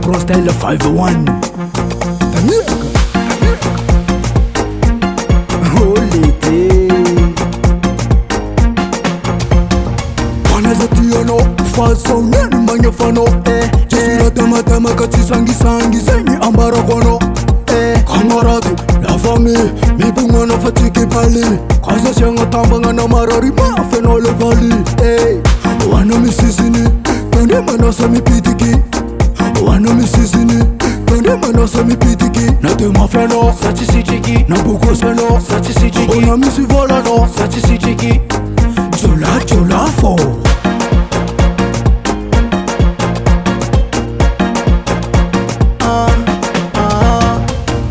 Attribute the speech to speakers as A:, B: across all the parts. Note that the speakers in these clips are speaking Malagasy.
A: Pro Style 5-1 Holite Panazatiano Faso nani manyafano Jisira tema kati sangi Zengi ambara kono Kamarade la famille Mibunga na fatiki pali Kaza sianga tambanga na marari Mafeno le vali Wana misisini Tande manasa mipitiki Wana misisini Tande manasa mipitiki Na tema feno Sachi si chiki Na buko seno Sachi si chiki Ona misi vola no Sachi si chiki Jola fo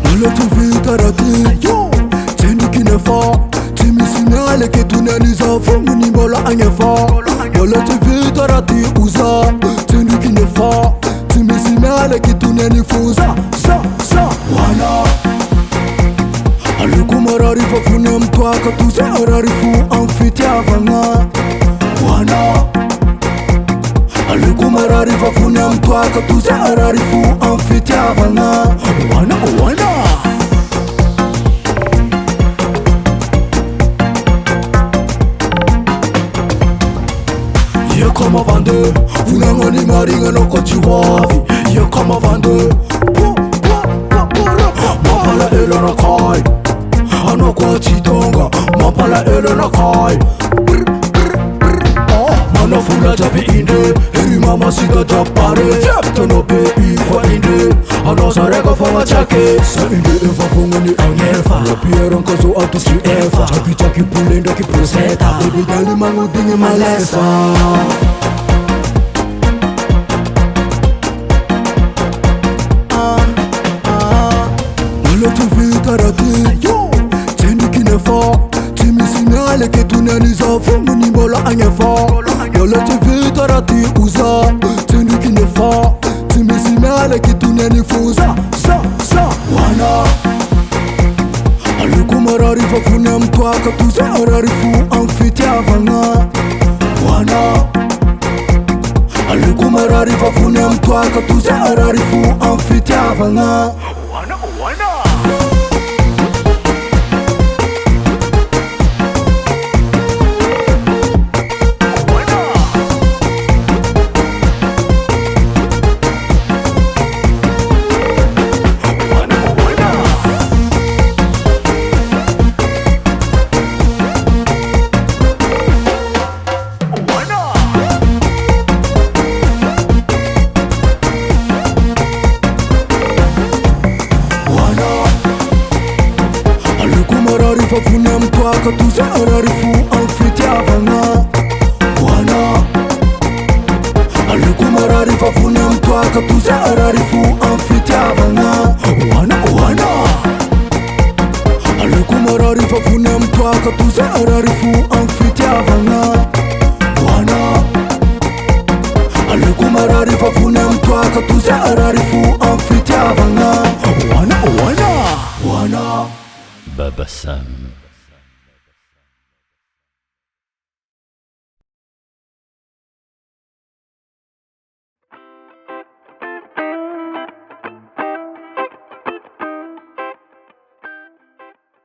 A: Nala tu vita rati Tendi kine fa Timi sinale ke tunaniza Fungu ni bola anyefa Nala tu vita rati uza Tendi kine fa Timi sinale ke tunanifuza Sa Wana Alikumarari fa fune mtwaka Tuze ararifu amfiti avanga Wana Alikumarari fa fune mtwaka Tuze ararifu amfiti avanga Wana Ye kama vande Funangani maringa no kochiwavi Ye kama vande Mapala ele na kai Ano kwa chitonga Mapala ele na kai Mana fula jabi inde Eri mama sida japare Tano pe iwa inde Ano sarega fama chake Sa inde eva pungani anyefa Lapieron kazo auto si eva Chaki pulenda ki proseta Baby dali mangu dingi malesa Nala tu vita rati Tendi kine fa Timi sinale ke tunaniza Fungu ni bola anyefa Nala tu vita rati uza Tendi kine fa Timi sinale ke tunanifuza Sa Wana Alikumarari fa fune mtwaka Tuze ararifu amfiti avanga Wana Alikumarari fa fune mtwaka Tuze ararifu amfiti avanga Wana Alikumarari fa fune mtwaka Tuze ararifu amfiti avanga Wana Alikumarari fa fune mtwaka Tuze ararifu amfiti avanga Wana Alikumarari fa fune mtwaka Tuze ararifu amfiti avanga Wana Alikumarari fa fune mtwaka Tuze ararifu amfiti avanga Wana
B: Baba Sam.